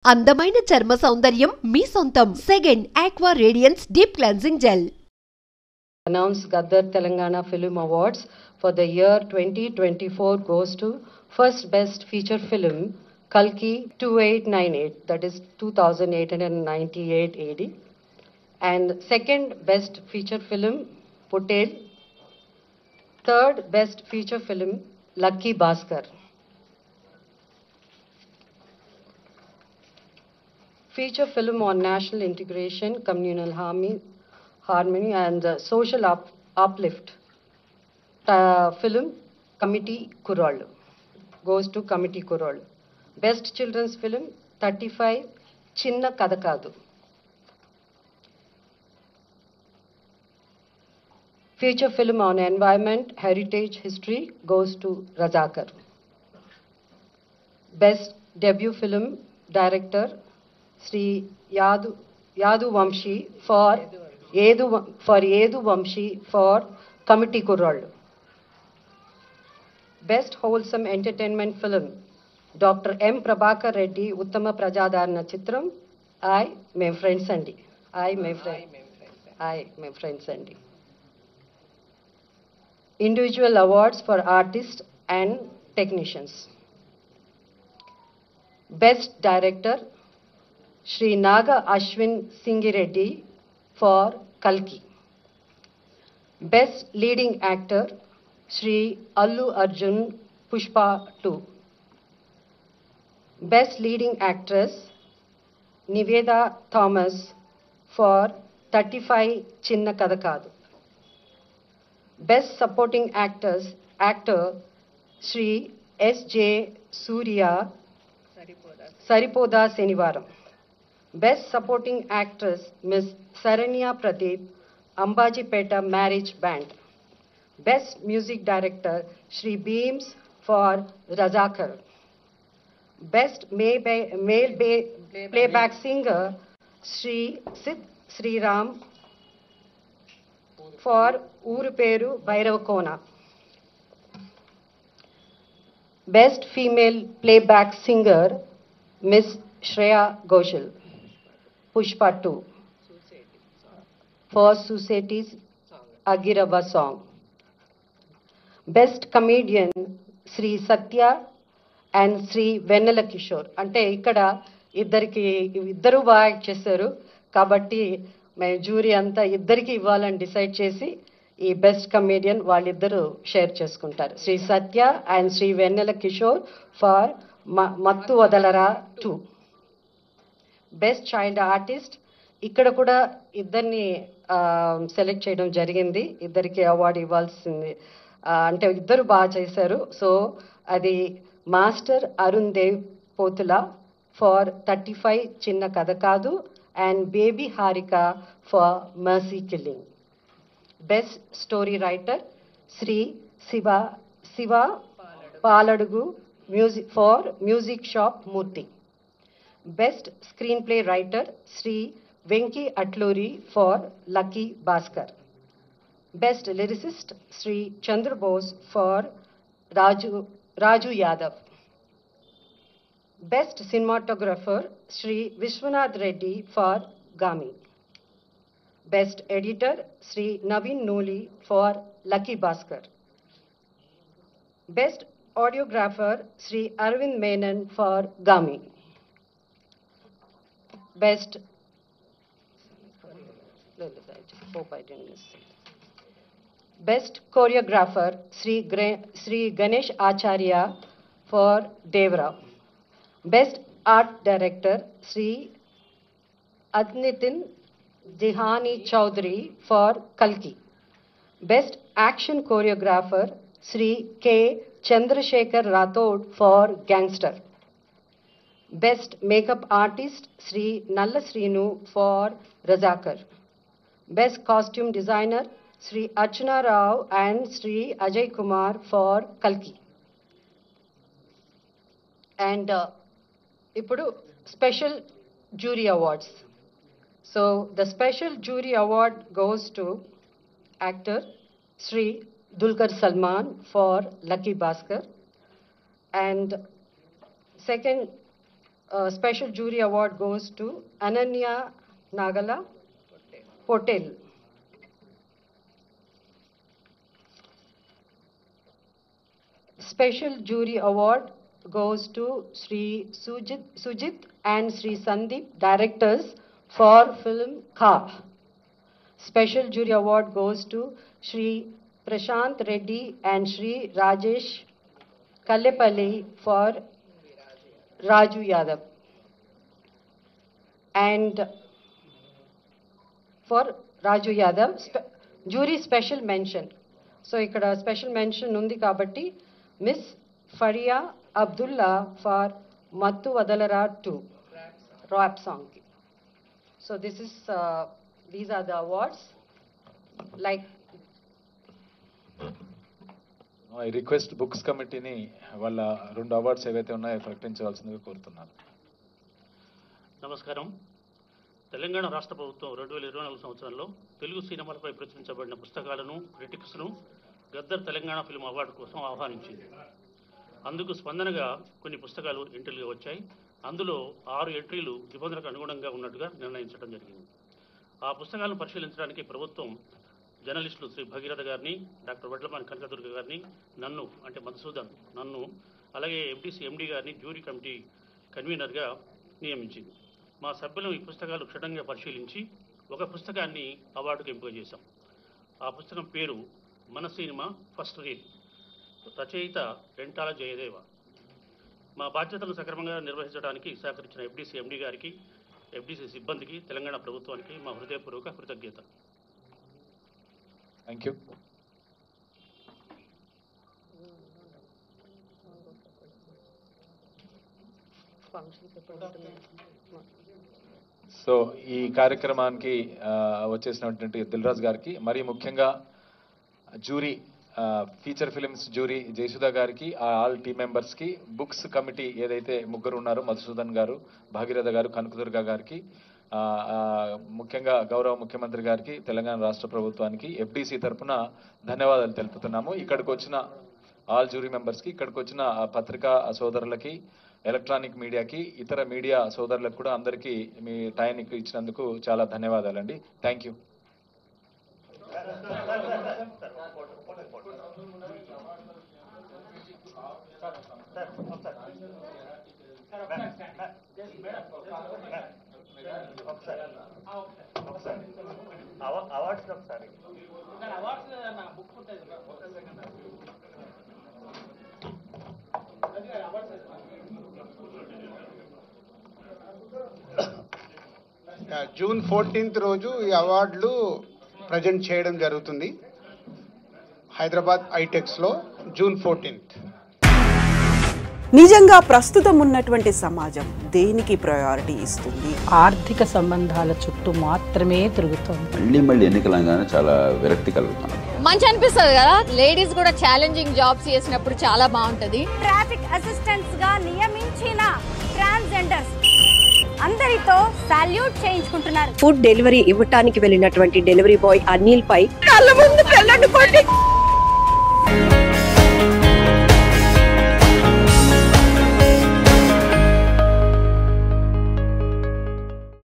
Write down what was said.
అందమైన చర్మ సౌందర్యం మీ సొంతం. Second aqua radiance deep cleansing gel. Announced Gaddar Telangana Film Awards for the year 2024 goes to first best feature film Kalki 2898, that is 2898 AD, and second best feature film Putel, third best feature film Lucky Bhaskar. Feature film on national integration, communal harmony and social uplift. Film Committee Kurol goes to Committee Kurol. Best children's film 35 Chinna Kadakadu. Feature film on environment, heritage, history goes to Razakar. Best debut film director Sri Yadu Vamshi for Yedu Vamshi for Committee Kurol. Best wholesome entertainment film Dr. M. Prabhakar Reddy Uttama Prajadarana Chitram I, my friend Sandy. My friend Sandy. Individual awards for artists and technicians. Best director Shri Naga Ashwin Singireddy for Kalki. Best leading actor Shri Allu Arjun Pushpa 2. Best leading actress Niveda Thomas for 35 Chinna Kadakadu. Best supporting actor Shri S.J. Surya Saripoda Senivaram. Best supporting actress Ms. Saranya Pradeep Ambajipeta Marriage Band. Best music director Shri Beams for Razakar. Best male playback singer Shri Sid Sriram for Uruperu Bairavakona. Best female playback singer Miss Shreya Ghoshal, Pushpa 2 for Suseti's Agirava song. Best comedian Sri Satya and Sri Vennela Kishore. అంటే ఇక్కడ ఇద్దరు బాగా act చేశారు కాబట్టి మేము jury అంతా ఇద్దరికి ఇవ్వాలని డిసైడ్ చేసి ఈ బెస్ట్ కమేడియన్ వాళ్ళిద్దరూ షేర్ చేసుకుంటారు. Shri Satya and Shri Vennela Kishore for Mathu Vadalara 2. Best child artist ఇక్కడ కూడా ఇద్దరిని సెలెక్ట్ చేయడం జరిగింది. ఇద్దరికి అవార్డు ఇవ్వాల్సింది అంటే ఇద్దరు బాగా చేశారు. సో అది మాస్టర్ అరుణ్ దేవ్ పోతులా ఫర్ 35 చిన్న కథ కాదు and baby Harika for mercy killing. Best story writer Shri Shiva Paladugu music for music shop Murthy. Best screenplay writer Sri Venki Atluri for Lucky Bhaskar. Best lyricist Sri Chandra Bose for Raju Yadav. Best cinematographer Sri Vishwanath Reddy for Gami. Best editor Sri Naveen Noli for Lucky Bhaskar. Best audiographer Sri Arvind Menon for Gami. Best Best choreographer Sri Ganesh Acharya for Devra. Best art director Sri Adnitin Dihani Chaudhary for Kalki. Best action choreographer Sri K. Chandrasekhar Rathod for Gangster. Best makeup artist Sri Nalla Srinu for Razakar. Best costume designer Sri Archana Rao and Sri Ajay Kumar for Kalki. And ఇప్పుడు special jury awards. So the special jury award goes to actor Sri Dulquer Salman for Lucky Bhaskar, and second Special Jury Award goes to Ananya Nagala Potel. Special Jury Award goes to Sri Sujit and Sri Sandeep, directors for film Kha. Special Jury Award goes to Sri Prashant Reddy and Sri Rajesh Kallepalli for Raju Yadav. And for Raju Yadav, jury special mention. So ikkada special mention undi kabatti Miss Faria Abdullah for Mattu Vadalara 2 rap song. So this is these are the awards. Like I request books committee ni వాళ్ళ 2 awards ఏవైతే ఉన్నాయో ప్రకటించవలసిందిగా కోరుతున్నాను. నమస్కారం. తెలంగాణ రాష్ట్ర ప్రభుత్వం 2024 సంవత్సరంలో తెలుగు సినిమాలపై ప్రచురించబడిన పుస్తకాలను క్రిటిక్స్ను గద్దర్ తెలంగాణ ఫిల్మ్ అవార్డు కోసం ఆహ్వానించింది. అందుకు స్పందనగా కొన్ని పుస్తకాలు ఎంట్రీలుగా వచ్చాయి. అందులో 6 ఎంట్రీలు నిబంధనలకు అనుగుణంగా ఉన్నట్టుగా నిర్ణయించడం జరిగింది. ఆ పుస్తకాలను పరిశీలించడానికి ప్రభుత్వం జర్నలిస్టులు శ్రీ భగీరథ గారిని, డాక్టర్ వడ్లమాని కనకదుర్గ గారిని, నన్ను అంటే మధుసూదన్ నన్ను, అలాగే FDC MD గారిని జ్యూరీ కమిటీ కన్వీనర్గా నియమించింది. మా సభ్యులు ఈ పుస్తకాలు క్షుణ్ణంగా పరిశీలించి ఒక పుస్తకాన్ని అవార్డుకు ఎంపిక చేశాం. ఆ పుస్తకం పేరు మన సినిమా ఫస్ట్ రీడ్, రచయిత రెంటాల జయదేవ. మా బాధ్యతలను సక్రమంగా నిర్వహించడానికి సహకరించిన FDC MD గారికి, FDC సిబ్బందికి, తెలంగాణ ప్రభుత్వానికి మా హృదయపూర్వక కృతజ్ఞత. Thank you. సో ఈ కార్యక్రమానికి వచ్చేసినటువంటి దిల్రాజ్ గారికి, మరీ ముఖ్యంగా jury feature films jury Jayasudha గారికి, ఆల్ టీమ్ మెంబర్స్కి, బుక్స్ కమిటీ ఏదైతే ముగ్గురు ఉన్నారో మధుసూదన్ గారు, భాగీరథ గారు, కనకదుర్గ గారికి, ముఖ్యంగా గౌరవ ముఖ్యమంత్రి గారికి, తెలంగాణ రాష్ట్ర ప్రభుత్వానికి FDC తరఫున ధన్యవాదాలు తెలుపుతున్నాము. ఇక్కడికి వచ్చిన ఆల్ జ్యూరీ మెంబర్స్కి, ఇక్కడికి వచ్చిన పత్రికా సోదరులకి, ఎలక్ట్రానిక్ మీడియాకి, ఇతర మీడియా సోదరులకు కూడా అందరికీ మీ టైం ఇచ్చినందుకు చాలా ధన్యవాదాలండి. Thank you. అవార్డ్స్ ఒకసారి జూన్ 14th రోజు ఈ అవార్డులు ప్రజెంట్ చేయడం జరుగుతుంది హైదరాబాద్ ఐటెక్స్లో జూన్ 14th. నిజంగా ప్రస్తుతం ఉన్నటువంటి సమాజం దేనికి ప్రయారిటీ ఇస్తుంది? ఆర్థిక సంబంధాల చుట్టూ మాత్రమే తిరుగుతుంది. మళ్ళీ ఎన్నికలంగానే చాలా విరక్తి కలుగుతాం. మంచి అనిపిస్తుంది కదా, లేడీస్ కూడా ఛాలెంజింగ్ జాబ్స్ చేసినప్పుడు చాలా బాగుంటది. ట్రాఫిక్ అసిస్టెంట్స్ గా నియమించిన ట్రాన్స్జెండర్స్ అందరితో సాల్యూట్ చేయించుకుంటున్నారు. ఫుడ్ డెలివరీ ఇవ్వటానికి వెళ్ళినటువంటి డెలివరీ బాయ్ అనిల్ పై కళ్ళ ముందు పెళ్ళంటుకోండి